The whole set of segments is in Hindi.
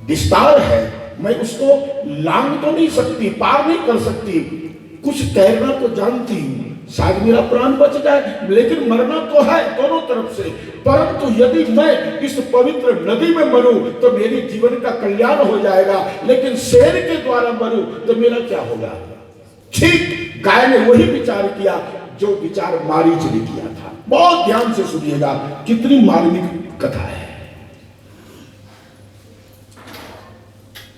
विस्तार है, मैं उसको लांग तो नहीं सकती, पार नहीं कर सकती, कुछ तैरना तो जानती हूँ, शायद मेरा प्राण बच जाए, लेकिन मरना तो है दोनों तरफ से। परंतु यदि मैं इस पवित्र नदी में मरूं तो मेरे जीवन का कल्याण हो जाएगा, लेकिन शेर के द्वारा मरूं तो मेरा क्या होगा। ठीक गाय ने वही विचार किया जो विचार मारीच ने किया था। बहुत ध्यान से सुनिएगा, कितनी मार्मिक कथा है।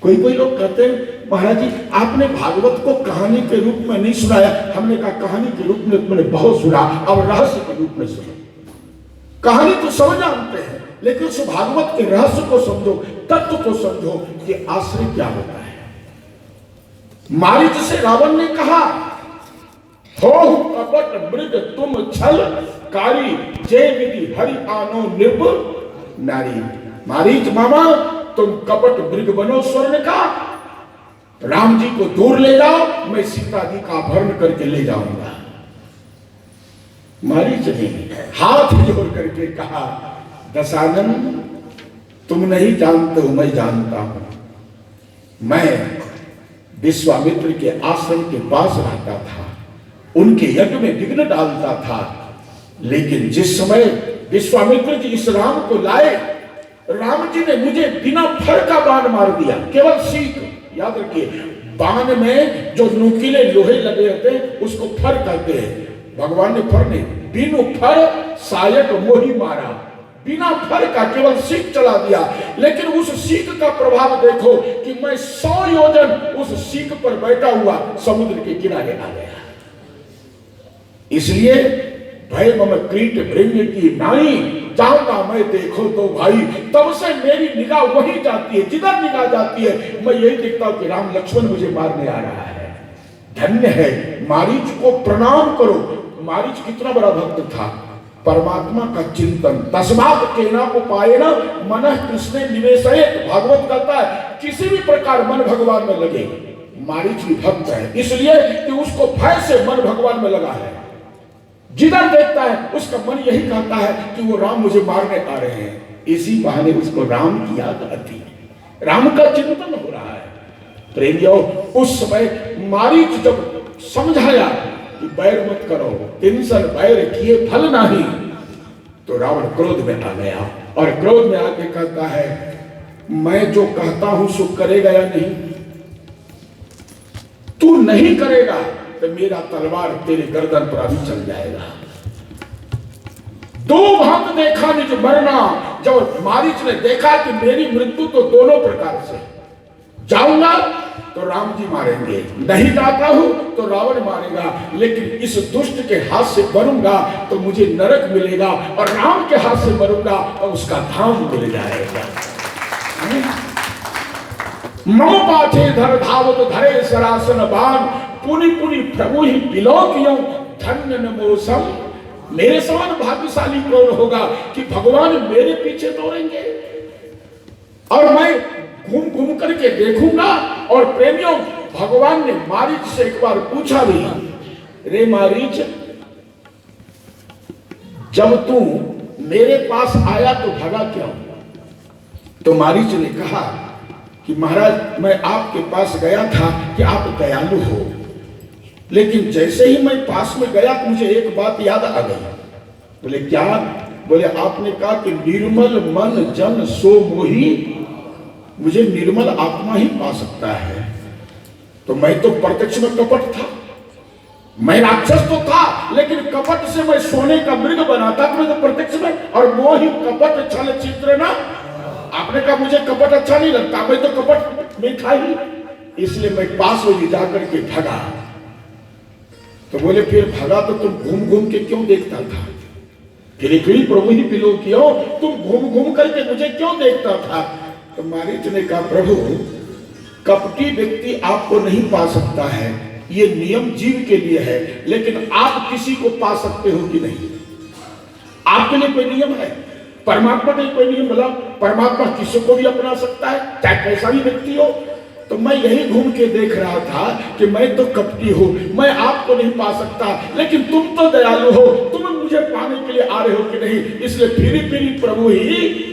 कोई कोई लोग कहते हैं महाराज जी आपने भागवत को कहानी के रूप में नहीं सुनाया। हमने कहा कहानी के रूप में मैंने बहुत सुना और रहस्य के रूप में सुना। कहानी तो समझ जानते हैं, लेकिन उस भागवत के रहस्य को समझो, तत्व को समझो कि आश्रय क्या होता है। मारीच से रावण ने कहा, हो कपट मृग तुम छल कारी, जय विधि हरि आनो निर्भुल नारी। मारीच मामा तुम कपट मृग बनो स्वर्ण का, राम जी को दूर ले जाओ, मैं सीता जी का अपहरण करके ले जाऊंगा। मारीच ने हाथ जोड़ करके कहा, दशानन तुम नहीं जानते हो, मैं जानता हूं। मैं विश्वामित्र के आश्रम के पास रहता था, उनके यज्ञ में विघ्न डालता था, लेकिन जिस समय विश्वामित्र जी इस राम को लाए, राम जी ने मुझे बिना फर का बाण मार दिया, केवल सीख। याद रखिए, बाण में जो नुकीले लोहे लगे होते हैं उसको फर कहते हैं। भगवान ने फर नहीं, बिनु फर सायक मोही मारा, बिना फर का केवल सीख चला दिया। लेकिन उस सीख का प्रभाव देखो कि मैं 100 योजन उस सीख पर बैठा हुआ समुद्र के किनारे आ गया। इसलिए भय मम क्रीट भृंग की नाई, जाऊंगा मैं देखो तो भाई। तब से मेरी निगाह वही जाती है, जिधर निगाह जाती है मैं यही देखता हूं कि राम लक्ष्मण मुझे मारने आ रहा है। धन्य है, मारीच को प्रणाम करो। मारीच कितना बड़ा भक्त था, परमात्मा का चिंतन। तस्मात् केना उपायेन मनः कृष्णे निवेशयेत्। भागवत कहता है किसी भी प्रकार मन भगवान में लगे। मारीच भी भक्त है, इसलिए कि उसको भय से मन भगवान में लगा है। जिधर देखता है उसका मन यही कहता है कि वो राम मुझे मारने आ रहे हैं। इसी बहाने उसको राम की याद आती है, राम का चिंतन हो रहा है। प्रेमियों, उस समय मारीच जब समझाया कि बैर मत करो, तिनसन बैर किए फल नहीं, तो रावण क्रोध में आ गया और क्रोध में आके कहता है, मैं जो कहता हूं सो करेगा या नहीं? तू नहीं करेगा तो मेरा तलवार तेरे गर्दन पर अभी चल जाएगा। दो भाग देखा निज मरना। जब मारीच ने देखा कि मेरी मृत्यु तो दोनों प्रकार से, जाऊंगा तो राम जी मारेंगे, नहीं जाता हूं तो रावण मारेगा, लेकिन इस दुष्ट के हाथ से मरूंगा तो मुझे नरक मिलेगा, और राम के हाथ से मरूंगा तो उसका धाम मिल जाएगा। मम पाछे धर धावत धरे सरासन बाण, पुनि पुनि प्रभु ही बिलोकियों धन्य नमोसम। मेरे समान भाग्यशाली कौन होगा कि भगवान मेरे पीछे दौड़ेंगे और मैं घूम घूम करके देखूंगा। और प्रेमियों, भगवान ने मारीच से एक बार पूछा भी, रे मारीच, जब तू मेरे पास आया तो भगा क्यों? तो मारीच ने कहा कि महाराज मैं आपके पास गया था कि आप दयालु हो, लेकिन जैसे ही मैं पास में गया तो मुझे एक बात याद आ गई। बोले क्या? बोले आपने कहा कि निर्मल मन जन सो मोही, मुझे निर्मल आत्मा ही पा सकता है। तो मैं तो प्रत्यक्ष में कपट था, मैं राक्षस तो था, लेकिन कपट से मैं सोने का मृग बना था। तो मैं तो प्रत्यक्ष में, और मोही कपट छल चित्र ना। आपने कहा मुझे कपट अच्छा नहीं लगता, मैं तो कपट में था ही, इसलिए मैं पास में जाकर के भगा। तो बोले फिर भगा तो तुम घूम घूम के क्यों देखता था? फिर प्रभु ही पिलो क्यों, तुम घूम घूम करके मुझे क्यों देखता था? तो मारीच ने कहा प्रभु, कपटी व्यक्ति आपको नहीं पा सकता है, ये नियम जीव के लिए है, लेकिन आप किसी को पा सकते हो कि नहीं? आपके लिए कोई नियम है? परमात्मा का कोई नियम बोला? परमात्मा किसी को भी अपना सकता है, चाहे कैसा भी व्यक्ति हो। तो मैं यही घूम के देख रहा था कि मैं तो कपटी हूं, मैं आपको नहीं पा सकता, लेकिन तुम तो दयालु हो, तुम मुझे पाने के लिए आ रहे हो कि नहीं, इसलिए फिरी फिरी प्रभु ही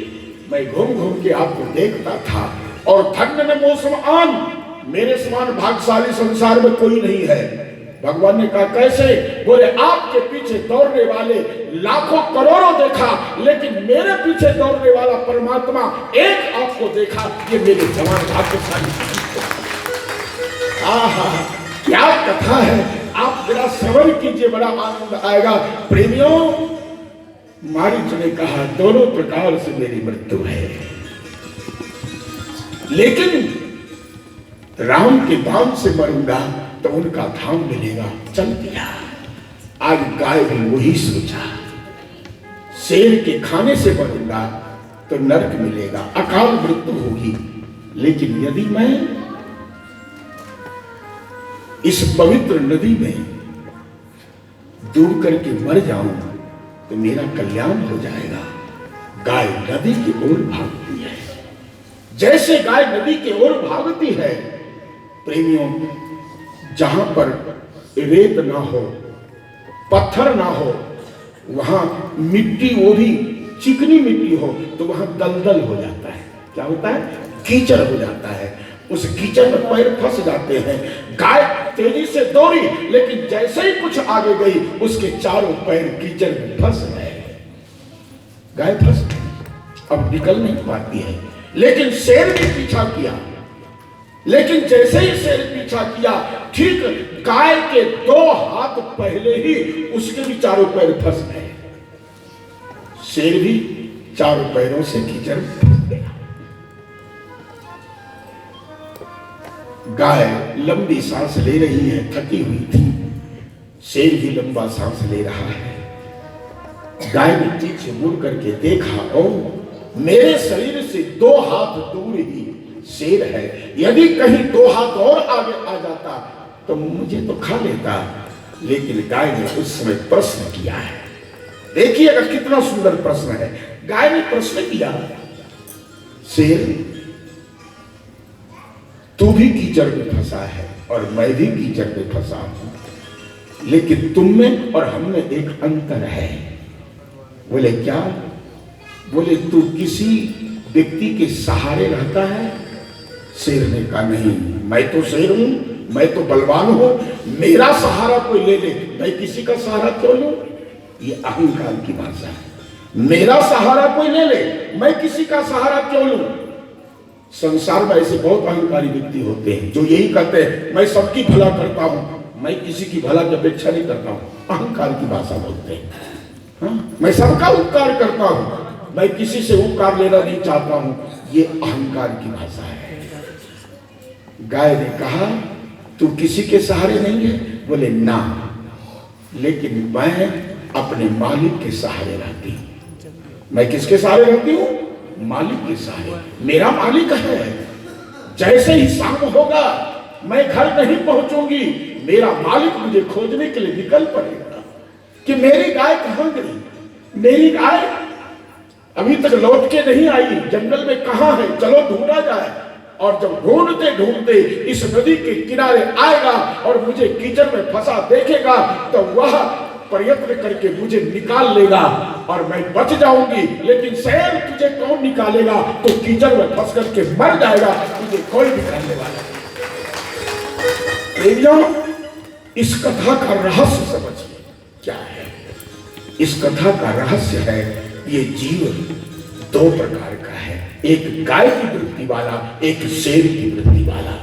मैं घूम घूम के आपको देखता था। और धन्य न मौसम आन, मेरे समान भाग्यशाली संसार में कोई नहीं है। भगवान ने कहा कैसे? बोले आपके पीछे दौड़ने वाले लाखों करोड़ों देखा, लेकिन मेरे पीछे दौड़ने वाला परमात्मा एक आपको देखा, ये मेरे जवान भाग्यशाली। आहा, क्या कथा है! आप जरा श्रवण कीजिए, बड़ा आनंद आएगा। प्रेमियों, मारीच ने कहा दोनों प्रकार से मेरी मृत्यु है, लेकिन राम के धाम से मरूंगा तो उनका धाम मिलेगा। चल दिया। आज गाय भी वही सोचा, शेर के खाने से मरूंगा तो नरक मिलेगा, अकाल मृत्यु होगी, लेकिन यदि मैं इस पवित्र नदी में डूब करके मर जाऊं तो मेरा कल्याण हो जाएगा। गाय नदी की ओर भागती है। जैसे गाय नदी की ओर भागती है, प्रेमियों, जहां पर रेत ना हो, पत्थर ना हो, वहां मिट्टी, वो भी चिकनी मिट्टी हो, तो वहां दलदल हो जाता है। क्या होता है? कीचड़ हो जाता है। उस कीचड़ में पैर फंस जाते हैं। गाय तेजी से दौड़ी, लेकिन जैसे ही कुछ आगे गई, उसके चारों पैर कीचड़ में फंस गए। गाय फंस गई, अब निकल नहीं पाती है। लेकिन शेर ने पीछा किया, लेकिन जैसे ही शेर पीछा किया, ठीक गाय के 2 हाथ पहले ही उसके भी चारों पैर फंस गए। शेर भी चारों पैरों से कीचड़ फंस गया। गाय लंबी सांस ले रही है, थकी हुई थी। शेर भी लंबा सांस ले रहा है। गाय ने पीछे मुड़ करके देखा, ओ मेरे शरीर से 2 हाथ दूर ही शेर है। यदि कहीं 2 हाथ और आगे आ जाता तो मुझे तो खा लेता। लेकिन गाय ने उस समय प्रश्न किया है। देखिएगा कितना सुंदर प्रश्न है। गाय ने प्रश्न किया, शेर तू भी कीचड़ में फंसा है और मैं भी कीचड़ में फंसा हूं, लेकिन तुम में और हम में एक अंतर है। बोले क्या? बोले तू किसी व्यक्ति के सहारे रहता है। शेर ने कहा नहीं, मैं तो शेर हूं, मैं तो बलवान हूं, मेरा सहारा कोई ले ले, मैं किसी का सहारा क्यों लूं? ये अहंकार की भाषा है। मेरा सहारा कोई ले ले, मैं किसी का सहारा क्यों लूं? संसार में ऐसे बहुत अहंकारी व्यक्ति होते हैं जो यही कहते हैं, मैं सबकी भला करता हूं, मैं किसी की भला की अपेक्षा नहीं करता हूं। अहंकार की भाषा बोलते हैं। हाँ? मैं सबका उपकार करता हूं, मैं किसी से उपकार लेना नहीं चाहता हूं। ये अहंकार की भाषा है। गाय ने कहा तू किसी के सहारे नहीं है? बोले ना, लेकिन मैं अपने मालिक के सहारे रहती हूं। मैं किसके सहारे रहती हूं? मालिक के सहारे। मेरा मालिक है। जैसे ही शाम होगा मैं घर नहीं पहुंचूंगी, मेरा मालिक मुझे खोजने के लिए निकल पड़ेगा कि मेरी गाय कहां गई, मेरी गाय अभी तक लौट के नहीं आई, जंगल में कहां है, चलो ढूंढा जाए। और जब ढूंढते ढूंढते इस नदी के किनारे आएगा और मुझे कीचड़ में फंसा देखेगा, तो वह प्रयत्न करके मुझे निकाल लेगा और मैं बच जाऊंगी। लेकिन शेर तुझे कौन निकालेगा? तो कीचड़ में फंस करके मर जाएगा, तुझे कोई निकालने वाला नहीं। इस कथा का रहस्य समझिए क्या है। इस कथा का रहस्य है, ये जीव 2 प्रकार का है, एक गाय की वृत्ति वाला, एक शेर की वृत्ति वाला।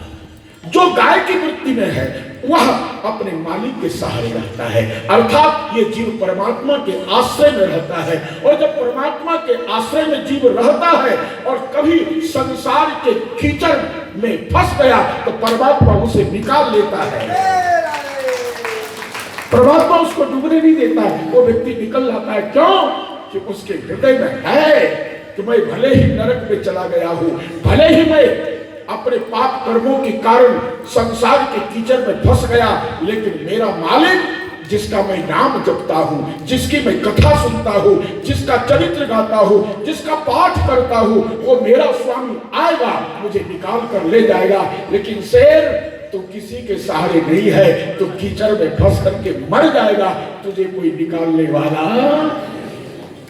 जो गाय की वृत्ति में है वह अपने मालिक के सहारे रहता है, अर्थात ये जीव परमात्मा के आश्रय में रहता है। और जब परमात्मा के आश्रय में जीव रहता है और कभी संसार के कीचड़ में फंस गया तो परमात्मा उसे निकाल लेता है। परमात्मा उसको डूबने नहीं देता है, वो व्यक्ति निकल जाता है। क्यों? कि उसके हृदय में है कि मैं भले ही नरक में चला गया हूं, भले ही मैं अपने पाप कर्मों के कारण संसार के कीचड़ में फंस गया, लेकिन मेरा मालिक जिसका मैं नाम जपता हूं, जिसकी मैं कथा सुनता हूं, जिसका चरित्र गाता हूं, जिसका पाठ करता हूं, वो मेरा स्वामी आएगा, मुझे निकाल कर ले जाएगा। लेकिन शेर तो किसी के सहारे नहीं है, तो कीचड़ में फंस करके मर जाएगा, तुझे कोई निकालने वाला।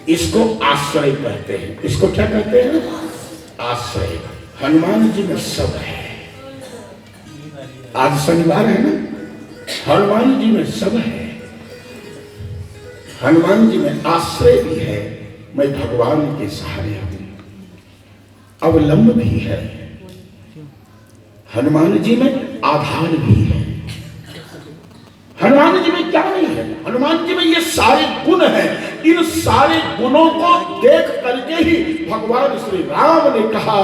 इसको आश्रय कहते हैं। इसको क्या कहते हैं? आश्रय। हनुमान जी में सब है। आज शनिवार है ना, हनुमान जी में सब है। हनुमान जी में आश्रय भी है, मैं भगवान के सहारे हूं, अवलंब भी है। हनुमान जी में आधार भी है। हनुमान जी में क्या नहीं है? हनुमान जी में ये सारे गुण हैं। इन सारे गुणों को देख करके ही भगवान श्री राम ने कहा,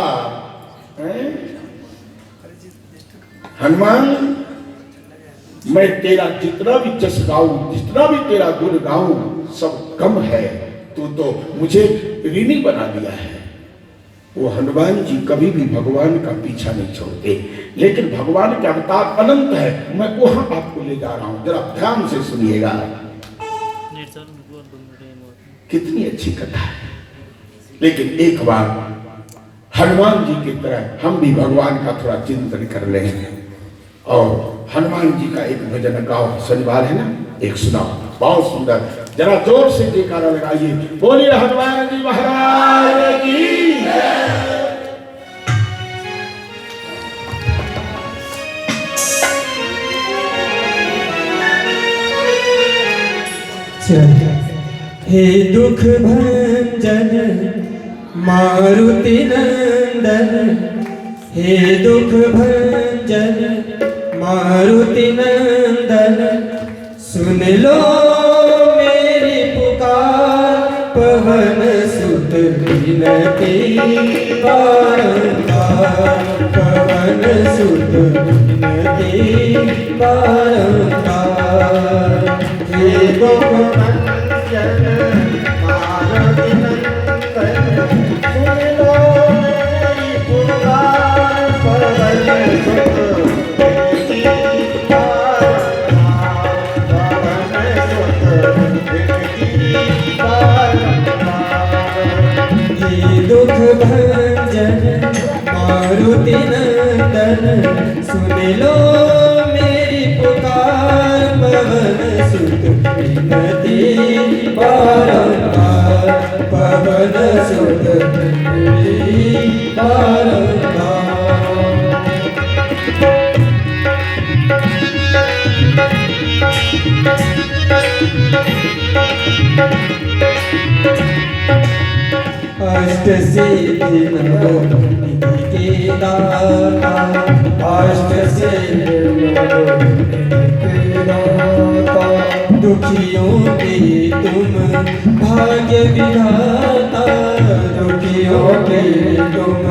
हनुमान मैं तेरा जितना भी जस गाऊं, जितना भी तेरा गुण गाऊं, सब कम है। तू तो मुझे ऋणी बना दिया है। वो हनुमान जी कभी भी भगवान का पीछा नहीं छोड़ते, लेकिन भगवान का अवतार अनंत है। मैं वहां आपको ले जा रहा हूं, जरा ध्यान से सुनिएगा। कितनी अच्छी कथा है। लेकिन एक बार हनुमान जी की तरह हम भी भगवान का थोड़ा चिंतन कर लें और हनुमान जी का एक भजन गाओ। शनिवार है ना, एक सुनाओ, बहुत सुंदर। जरा जोर से जयकारा लगाइए, बोलिए हनुमान जी महाराज की। हे दुख भंजन मारुति नंदन, हे दुख भंजन मारुति नंदन, सुन लो मेरी पुकार, पवन सुत विनती बारंबार, पवन सुत विनती बारंबार। हे दुख भंजन मारुति नंदन, सुन लो मेरी पुकार, पवन सुत दुख भंजन मारुति नंदन, सुन लो मेरी पुकार, पवन सुत विनती बारंबार, पवन सुत विनती बारंबार। अष्ट सिद्धि नवो निधि के दाता, अष्ट सिद्धि नवो निधि के दाता, दुखियों के तुम भाग्य विधाता, दुखियों के तुम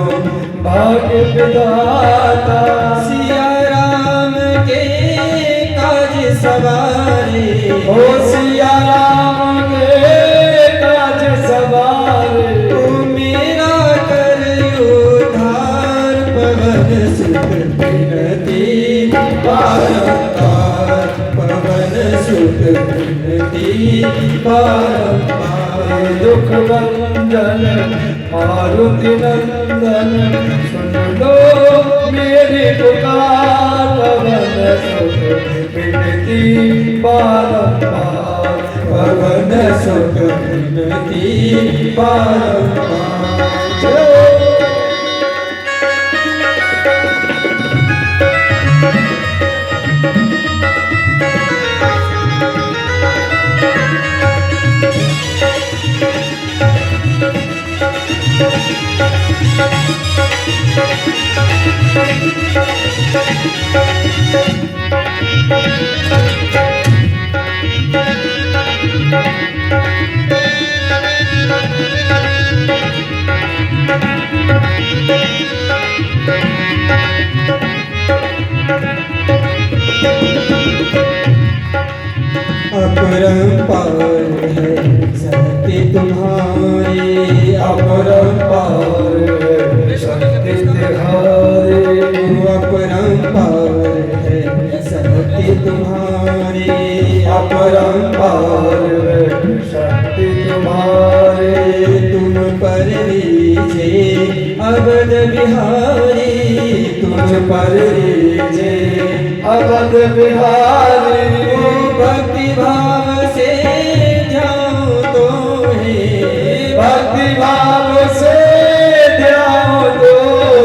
भाग्य विधाता। सिया राम के काज सवारे, ओ सिया राम के काज सवारे, बारंबार, पवन सुत विनती बारंबार। दुख भंजन मारुति नंदन, सुन लो मेरी पुकार, पवन सुत विनती बारंबार, पवन सुत विनती बारंबार। अपरंपार है शक्ति तुम्हारी, अपरंपार है शक्ति तुम्हारी, अपरंपार है शक्ति तुम्हारी, अपरंपार है शक्ति तुम्हारी। तुम पर रीझे अवध बिहारी, तुम पर रीझे अवध बिहारी। भक्ति भाव से ध्याओ तो है, भक्ति भाव से ध्याओ तो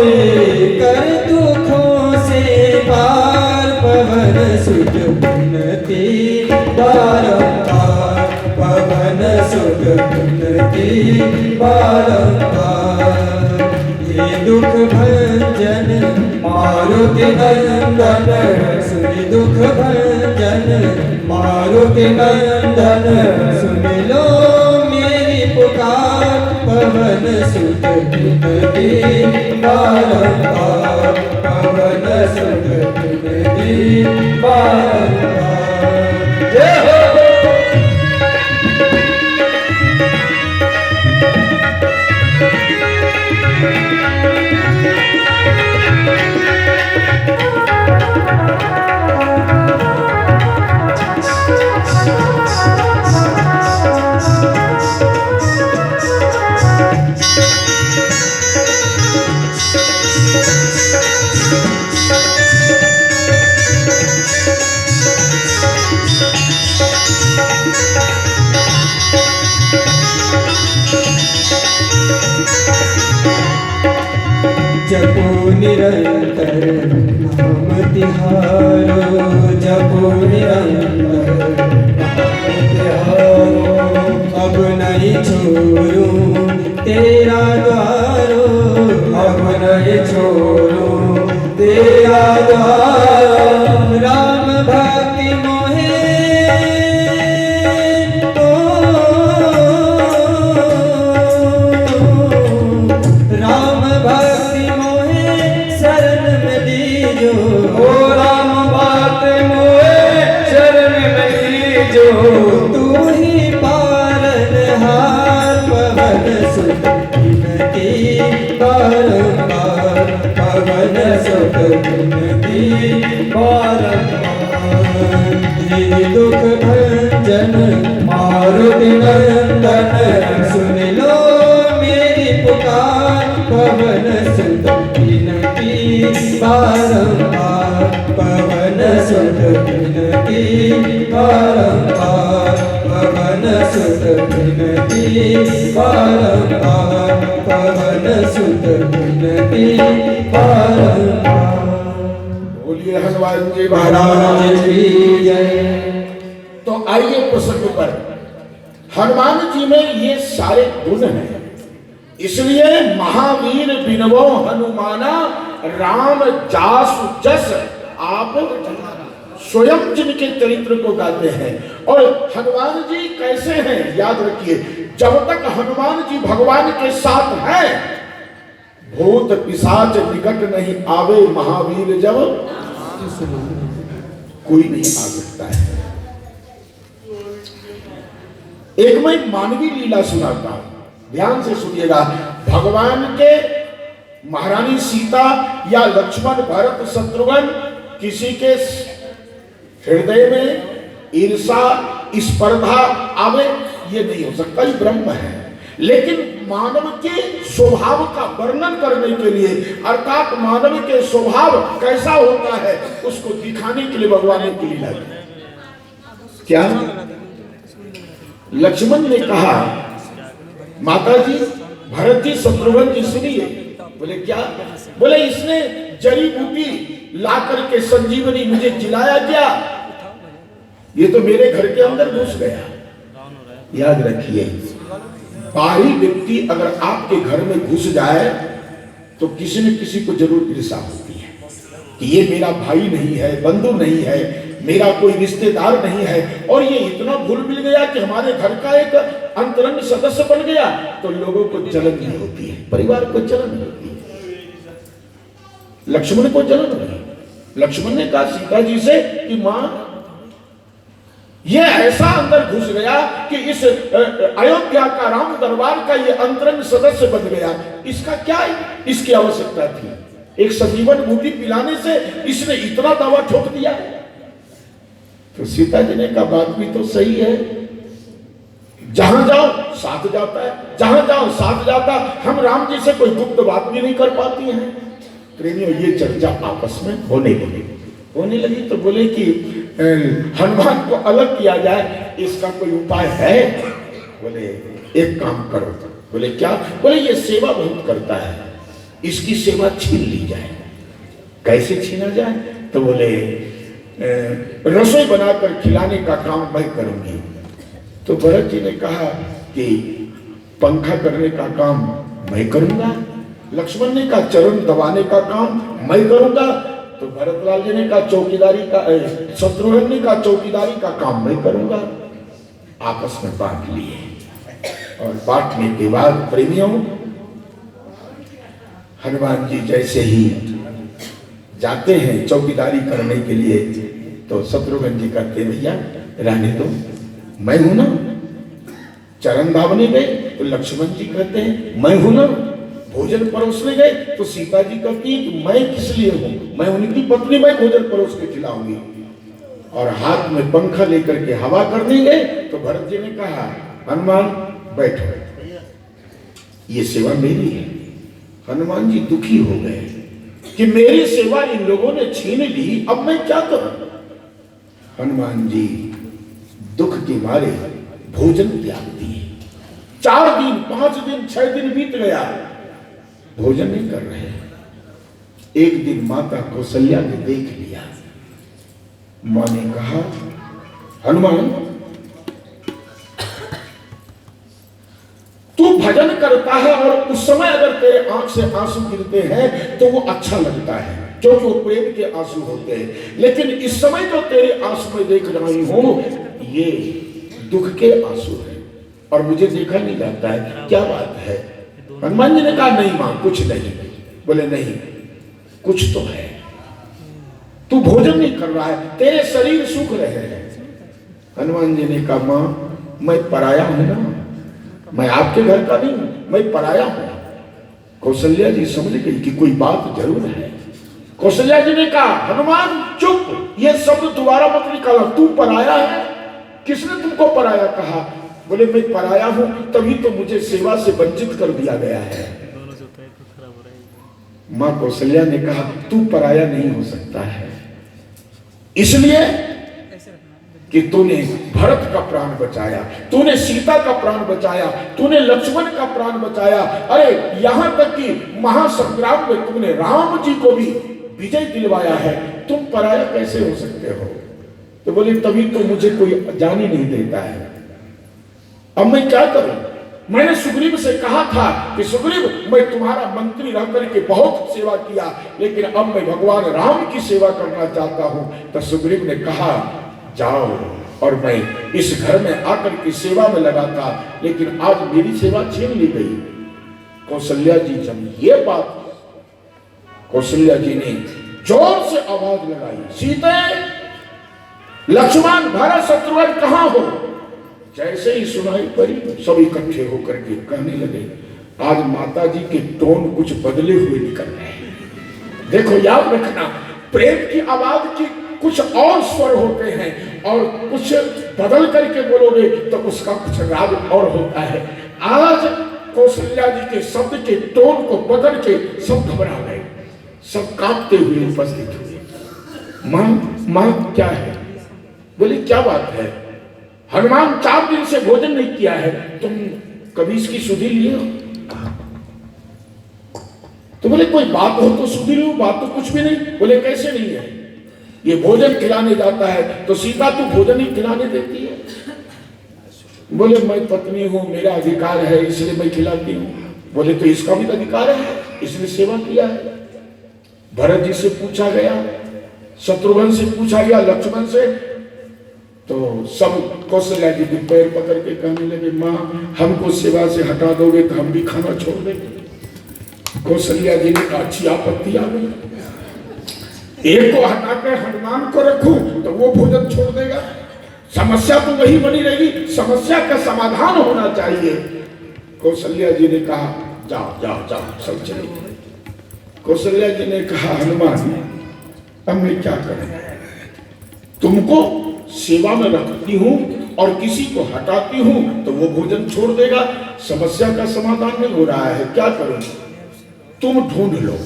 है, सुत विनती बारंबार, पवन सुत विनती बारंबार। हे दुख भंजन मारुति नंदन, सुन दुख भंजन मारुति नंदन, सुन लो मेरी पुकार, पवन सुत विनती बारंबार, पवन सुत विनती बारंबार। जय हो। जपो निरंतर नाम तिहारो, जपो निरंतर नाम तिहारो। अब नहीं छोड़ूं तेरा द्वारो, अब नहीं छोड़ूं तेरा द्वारो। राम भक्ति मोहे राम भक्ति मोहे शरण में लीजो, ओ राम भक्ति मोहे शरण में लीजो। तू ही पालनहार, पवन सुत विनती बारंबार, पवन सुत विनती बारंबार। हे दुख भंजन मारुति नंदन, सुन लो मेरी पुकार, पवन सुत विनती बारंबार, पवन सुत विनती बारंबार, पवन सुत विनती बारंबार, पवन सुत विनती बारंबार। बोलिए हनुमान जी महाराज की जय। तो आइए प्रसंग पर। हनुमान जी में ये सारे गुण हैं, इसलिए महावीर बिनवो हनुमाना, राम जासु जस आप स्वयं जिनके चरित्र को गाते हैं। और हनुमान जी कैसे हैं याद रखिए, जब तक हनुमान जी भगवान के साथ हैं, भूत पिशाच निकट नहीं आवे, महावीर जब कोई नहीं आ सकता है। एक मैं मानवीय लीला सुनाता हूं, ध्यान से सुनिएगा। भगवान के महारानी सीता या लक्ष्मण भरत शत्रुघ्न किसी के हृदय में ईर्षा स्पर्धा आवे, ये नहीं हो सकता, ये ब्रह्म है। लेकिन मानव के स्वभाव का वर्णन करने के लिए, अर्थात मानव के स्वभाव कैसा होता है उसको दिखाने के लिए भगवान ने लीला की। क्या लक्ष्मण ने कहा, माता जी भरत जी शत्रुघ्न जी सुनिए। बोले क्या? बोले इसने जड़ी बूटी ला करके संजीवनी मुझे जिलाया क्या? ये तो मेरे घर के अंदर घुस गया। याद रखिए, बाहरी व्यक्ति अगर आपके घर में घुस जाए तो किसी न किसी को जरूर ईर्ष्या होती है कि ये मेरा भाई नहीं है, बंधु नहीं है, मेरा कोई रिश्तेदार नहीं है, और ये इतना घुल मिल गया कि हमारे घर का एक अंतरंग सदस्य बन गया, तो लोगों को जलन नहीं होती है, परिवार को जलन होती है। लक्ष्मण को जलन नहीं। लक्ष्मण ने कहा सीता जी से कि मां, ये ऐसा अंदर घुस गया कि इस अयोध्या का राम दरबार का ये अंतरंग सदस्य बन गया, इसका क्या इसकी आवश्यकता थी? एक संजीवन बूटी पिलाने से इसने इतना दावा ठोक दिया। तो सीता जी ने कहा बात भी तो सही है, जहां जाओ साथ जाता है, जहां जाओ साथ जाता। हम राम जी से कोई गुप्त बात भी नहीं कर पाती हैं। प्रेमियों, ये चर्चा आपस में होने लगी तो बोले कि हनुमान को अलग किया जाए, इसका कोई उपाय है? बोले एक काम करो। बोले क्या? बोले ये सेवा बहुत करता है, इसकी सेवा छीन ली जाए। कैसे छीना जाए? तो बोले रसोई बनाकर खिलाने का काम मैं करूंगी। तो भरत जी ने कहा कि पंखा करने का काम मैं करूंगा। लक्ष्मण ने कहा चरण दबाने का काम मैं करूंगा। तो भरतलाल जी ने कहा चौकीदारी का, शत्रुघ्न ने कहा चौकीदारी का काम मैं करूंगा। आपस में बांट लिए और बांटने के बाद प्रेमियों, हनुमान जी जैसे ही जाते हैं चौकीदारी करने के लिए तो शत्रुघ्न जी कहते भैया रहने दो, मैं हूं ना। चरण दावने गए तो लक्ष्मण जी कहते हैं मैं हूं ना। भोजन परोसने गए तो सीता जी कहती है कि मैं किस लिए हूं, मैं उनकी पत्नी, मैं भोजन परोस के खिलाऊंगी। और हाथ में पंखा लेकर के हवा करने गए तो भरत जी ने कहा हनुमान बैठो, ये सेवा मेरी है। हनुमान जी दुखी हो गए कि मेरी सेवा इन लोगों ने छीन ली, अब मैं क्या करूं। हनुमान जी दुख के मारे भोजन त्याग दिए। 4 दिन 5 दिन 6 दिन बीत गया, भोजन नहीं कर रहे। एक दिन माता कौशल्या ने देख लिया। मां ने कहा हनुमान तू भजन करता है और उस समय अगर तेरे आंख से आंसू गिरते हैं तो वो अच्छा लगता है, जो प्रेम के आंसू होते हैं। लेकिन इस समय जो तेरे आंसू में देख रही हूं ये दुख के आंसू है और मुझे देखा नहीं जाता है, क्या बात है। हनुमान जी ने कहा नहीं मां कुछ नहीं। बोले नहीं कुछ तो है, तू भोजन नहीं कर रहा है, तेरे शरीर सूख रहे हैं। हनुमान जी ने कहा मां मैं पराया हूं ना, मैं आपके घर का नहीं हूं, मैं पराया हूं। कौशल्या जी समझ गई कि कोई बात जरूर है। कौशल्या जी ने कहा हनुमान चुप, ये शब्द दोबारा मत निकाला, तू पराया है। किसने तुमको पराया कहा। बोले मैं पराया हूं तभी तो मुझे सेवा से वंचित कर दिया गया है। मां कौशल्या ने कहा तू पराया नहीं हो सकता है, इसलिए कि तूने भरत का प्राण बचाया, तूने सीता का प्राण बचाया, तूने लक्ष्मण का प्राण बचाया। अरे यहां तक कि महासंग्राम में तुमने राम जी को भी विजय दिलवाया है, तुम पराया कैसे हो सकते हो। तो बोले तभी तो मुझे कोई जान ही नहीं देता है, अब मैं क्या करूं। मैंने सुग्रीव से कहा था कि सुग्रीव मैं तुम्हारा मंत्री रह करके बहुत सेवा किया, लेकिन अब मैं भगवान राम की सेवा करना चाहता हूं। तो सुग्रीव ने कहा जाओ, और मैं इस घर में आकर की सेवा में लगा था, लेकिन आज मेरी सेवा छीन ली गई। कौशल्या जी जब ये बात, कौशल्या जी ने जोर से आवाज लगाई सीते लक्ष्मण भरत शत्रुघ्न कहां हो। जैसे ही सुनाई पड़ी सब इकट्ठे होकर के कहने लगे आज माता जी के टोन कुछ बदले हुए निकल रहे। देखो याद रखना, प्रेम की आवाज की कुछ और स्वर होते हैं और कुछ बदल करके बोलोगे तो उसका कुछ राग और होता है। आज कौशल्या जी के शब्द के टोन को बदल के सब घबरा गए, सब कांपते हुए उपस्थित हुए। मां क्या है। बोली क्या बात है। हनुमान 4 दिन से भोजन नहीं किया है, तुम कभी इसकी सुधि लिए हो। तो बोले कोई बात हो तो सुधि लो, बात तो कुछ भी नहीं। बोले कैसे नहीं है, ये भोजन खिलाने जाता है तो सीता तू भोजन ही खिलाने देती है। बोले मैं पत्नी हूं, मेरा अधिकार है इसलिए मैं खिलाती हूं। बोले तो इसका भी अधिकार है, इसने सेवा किया है। भरत जी से पूछा गया, शत्रुघ्न से पूछा गया, लक्ष्मण से, तो सब कौशल्या जी के पैर पकड़ के कहने लगे मां हमको सेवा से हटा दोगे तो हम भी खाना छोड़ देंगे। कौशल्या जी ने कहा अच्छी आपत्ति आ गई, एक को हटाकर हनुमान को रखूं तो वो भोजन छोड़ देगा, समस्या तो वही बनी रहेगी, समस्या का समाधान होना चाहिए। कौशल्या जी ने कहा जाओ जाओ जाओ सब चले। कौशल्या जी ने कहा हनुमान अब मैं क्या करूं, तुमको सेवा में रखती हूं और किसी को हटाती हूं तो वो भोजन छोड़ देगा, समस्या का समाधान नहीं हो रहा है, क्या करूं, तुम ढूंढ लो।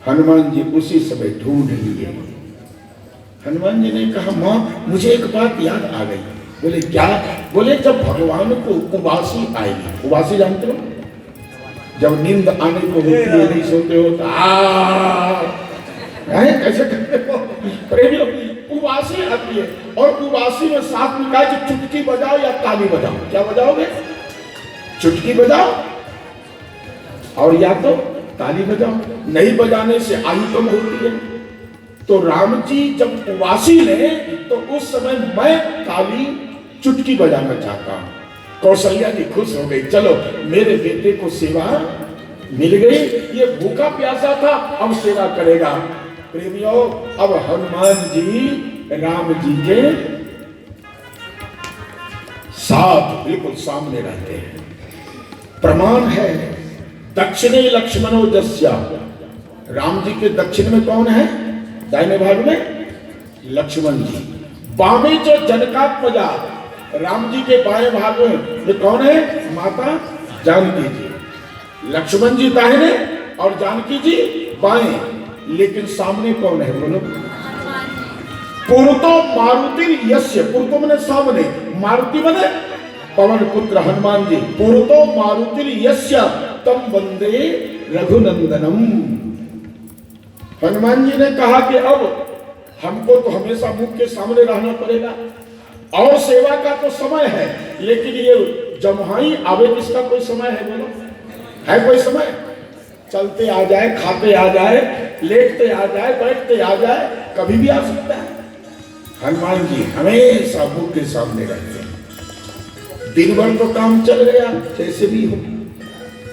हनुमान जी उसी समय ढूंढ लिए। हनुमान जी ने कहा मां मुझे एक बात याद आ गई। बोले क्या। बोले जब भगवान को उबासी आएगी, उबासी जानते हो, जब नींद आने को होती है नहीं सोते हो तो कैसे करते हो प्रेमियों, उबासी आती है, और उबासी में साथ में कहा कि चुटकी बजाओ या ताली बजाओ। क्या बजाओगे? चुटकी बजाओ और या तो ताली बजाओ। नहीं बजाने से आयु कम होती है। तो राम जी जब उबासी ने, तो उस समय मैं ताली चुटकी बजाना चाहता हूं। कौशल्या जी खुश हो गई, चलो मेरे बेटे को सेवा मिल गई, ये भूखा प्यासा था अब सेवा करेगा। प्रेमियों, अब हनुमान जी राम जी के साथ बिल्कुल सामने रहते हैं। प्रमाण है, दक्षिणे लक्ष्मणो जस्या। राम जी के दक्षिण में कौन है? दाहिने भाग में लक्ष्मण जी, बामे जो जनकात्मजा। राम जी के बाएं भाग में कौन है? माता जानकी जी। लक्ष्मण जी दाहिने और जानकी जी बाएं। लेकिन सामने कौन है? बोलो। पुरतो मारुति यस्य। पुरतो मने सामने, मारुति मने पवन पुत्र हनुमान जी। पुरतो मारुति यस्य तम वंदे रघुनंदनम। हनुमान जी ने कहा कि अब हमको तो हमेशा मुख के सामने रहना पड़ेगा, और सेवा का तो समय है, लेकिन ये जमुहाई आवे किसका कोई समय है? बोलो, है कोई समय? चलते आ जाए, खाते आ जाए, लेटते आ जाए, बैठते आ जाए, कभी भी आ सकता है। हनुमान जी हमेशा मुख के सामने रहते हैं। दिन भर तो काम चल गया जैसे भी हो,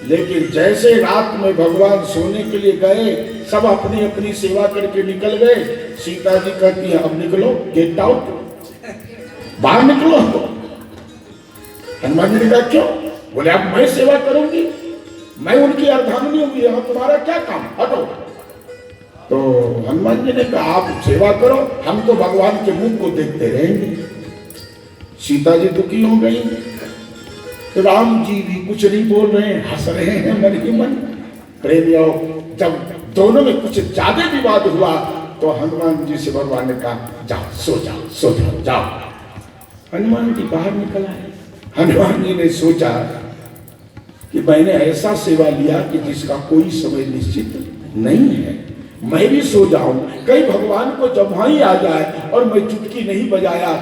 लेकिन जैसे रात में भगवान सोने के लिए गए, सब अपनी अपनी सेवा करके निकल गए। सीता जी कहती है अब निकलो, गेट आउट, बाहर निकलो। हनुमान जी ने कहा क्यों? बोले अब मैं सेवा करूंगी, मैं उनकी अर्धांगिनी होगी, यहां तुम्हारा क्या काम, हटो। तो हनुमान जी ने कहा आप सेवा करो, हम तो भगवान के मुख को देखते रहेंगे। सीता जी दुखी हो गई, तो राम जी भी कुछ नहीं बोल रहे हैं, हंस रहे हैं मन ही मन। प्रेमियों, जब दोनों में कुछ ज्यादा विवाद हुआ, तो हनुमान जी से भगवान ने कहा जाओ सो जाओ, सो जाओ, जाओ। हनुमान जी बाहर निकल आए। हनुमान जी ने सोचा कि मैंने ऐसा सेवा लिया कि जिसका कोई समय निश्चित नहीं है, मैं भी सो जाऊं, कहीं भगवान को जमुहाई आ जाए और मैं चुटकी नहीं बजाया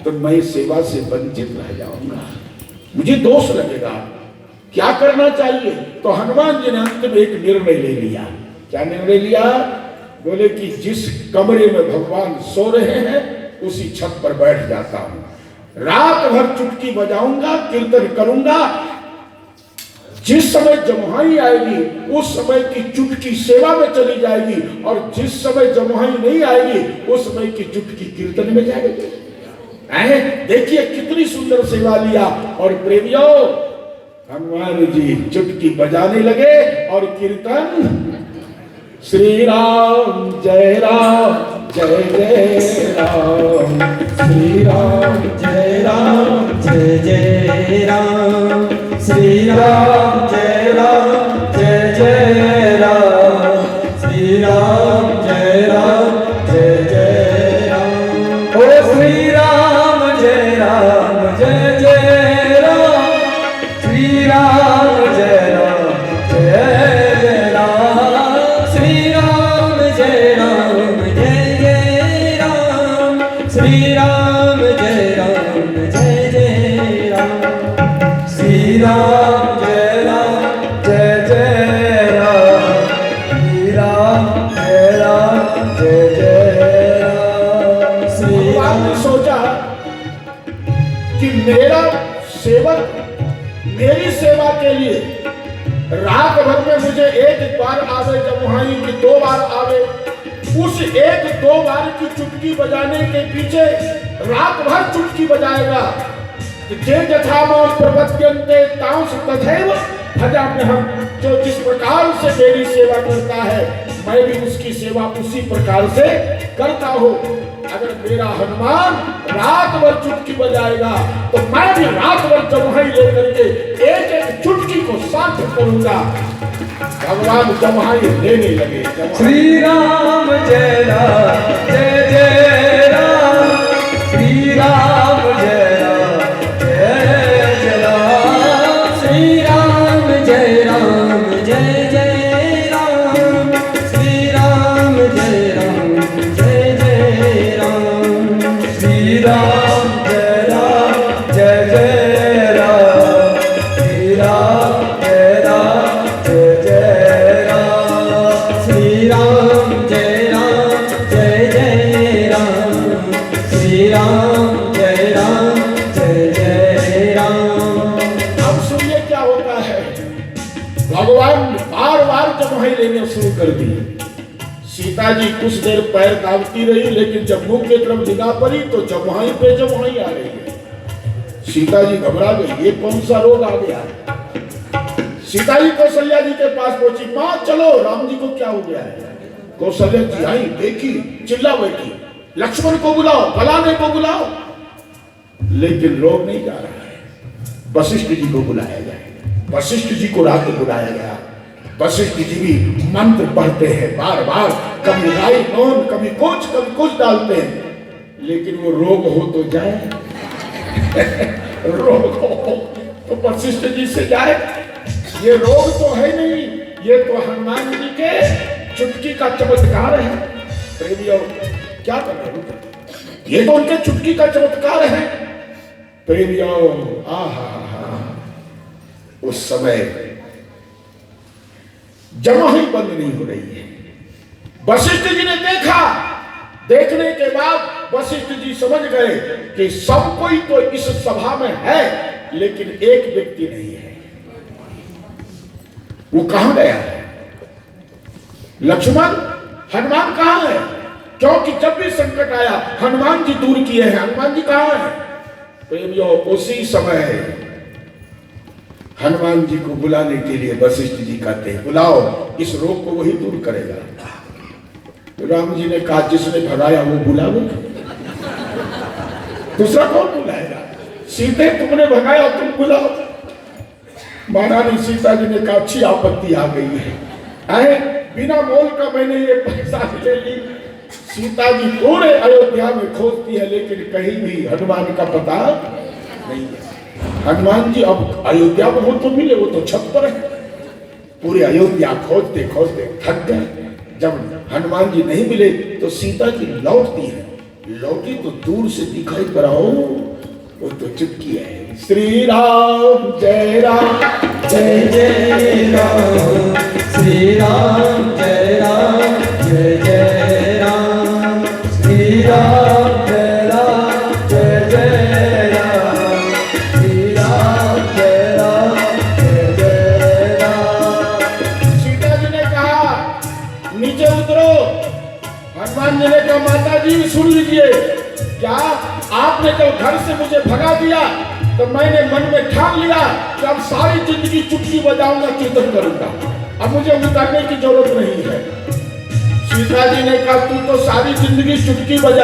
तो मैं सेवा से वंचित रह जाऊंगा, मुझे दोष लगेगा। क्या करना चाहिए? तो हनुमान जी ने अंत में एक निर्णय ले लिया। क्या निर्णय लिया? बोले कि जिस कमरे में भगवान सो रहे हैं उसी छत पर बैठ जाता हूं, रात भर चुटकी बजाऊंगा, कीर्तन करूंगा। जिस समय जमुहाई आएगी उस समय की चुटकी सेवा में चली जाएगी, और जिस समय जमुहाई नहीं आएगी उस समय की चुटकी कीर्तन में जाएगी। देखिए कितनी सुंदर सेवा लिया। और प्रेमियों, हनुमान जी चुटकी बजाने लगे और कीर्तन श्री राम जय राम जय जय राम, श्री राम जय राम जय जय राम, श्री राम जय राम जय जय राम, श्री राम जय राम जय जय राम। ओ श्री राम जय राम जय जय राम, श्री राम जय राम जय जय राम, श्री राम जय राम जय जय राम, श्री राम जय राम जय जय राम, श्री राम जय राम जय जय राम, श्री राम जय राम जय जय राम, श्री भगवान ने सोचा कि मेरा सेवक मेरी सेवा के लिए रात भर में मुझे एक बार आवे जमुहाई की, 2 बार आवे, उस 1-2 बार की चुटकी बजाने के पीछे रात भर चुटकी बजाएगा। जे यथा मां प्रपद्यन्ते तांस तथैव भजाम्यहम्। जो जिस प्रकार से मेरी सेवा करता है मैं भी उसकी सेवा उसी प्रकार से करता हूँ। अगर मेरा हनुमान रात भर चुटकी बजाएगा तो मैं भी रात भर जमुहाई लेकर के एक चुटकी को साथ करूंगा। भगवान जमुहाई लेने लगे। श्री राम जय राम जय जय राम, श्री राम जय राम जय जय राम, श्री राम जय राम जय जय राम, श्री राम जय राम जय जय राम। शुरू कर दी। सीता जी कुछ देर पैर दाबती रही, लेकिन जब मुंह की तरफ निगाह पड़ी तो जब वहीं आ रही है। सीता जी घबरा गई, ये कौन सा रोग आ गया। सीता जी कौशल्या जी के पास पहुंची, मां चलो राम जी को क्या हो गया है। कौशल्या जी आई, देखी, चिल्ला बैठी, लक्ष्मण को बुलाओ, फलाने को बुलाओ, लेकिन रोग नहीं जा रहा है। वशिष्ठ जी को बुलाया जाए। वशिष्ठ जी को रात बुलाया गया। वशिष्ठ जी भी मंत्र पढ़ते हैं बार बार, कभी राई नोन, कभी कुछ डालते हैं, लेकिन वो रोग हो तो जाए। रोग हो तो वशिष्ठ जी से जाए। ये रोग तो है नहीं, ये तो हनुमान जी के चुटकी का चमत्कार है। प्रेमियों क्या कर रहे हो, ये तो उनके चुटकी का चमत्कार है। प्रेमियों उस समय जमा ही बंद नहीं हो रही है। वशिष्ठ जी ने देखा, देखने के बाद वशिष्ठ जी समझ गए कि सब कोई तो इस सभा में है, लेकिन एक व्यक्ति नहीं है। वो कहां गया है? लक्ष्मण, हनुमान कहां है? क्योंकि जब भी संकट आया हनुमान जी दूर किए हैं। हनुमान जी कहां है? प्रेमियों उसी समय हनुमान जी को बुलाने के लिए वशिष्ठ जी कहते हैं, बुलाओ, इस रोग को वही दूर करेगा। तो राम जी ने कहा, जिसने भगाया वो बुलाओ, दूसरा कौन बुलाएगा? सीधे तुमने भगाया, तुम बुलाओ। महारानी सीता जी ने कहा, अच्छी आपत्ति आ गई है, आए बिना मोल का मैंने ये पैसा ले ली। सीता जी पूरे अयोध्या में खोजती है, लेकिन कहीं भी हनुमान का पता नहीं है। हनुमान जी अब अयोध्या में हो तो मिले, वो तो छत पर है। पूरे अयोध्या खोजते खोजते थक गए। जब हनुमान जी नहीं मिले तो सीता जी लौटती है। लौटी तो दूर से दिखाई पड़ा, वो तो चुटकी है। श्री राम जय राम जय जय राम, श्री राम जय राम जय जय राम, श्री राम जय राम जय जय राम, श्री राम जय राम जय जय राम। सीता जी ने कहा, नीचे उतरो। हनुमान जी ने कहा, माता जी सुन लीजिए, क्या आपने जब घर से मुझे भगा दिया तो मैंने मन में ठान लिया कि अब सारी जिंदगी चुटकी बजाऊंगा, कीर्तन करूंगा, अब मुझे उतारने की जरूरत नहीं है। सीता जी ने कहा, तू तो सारी जिंदगी चुटकी बजा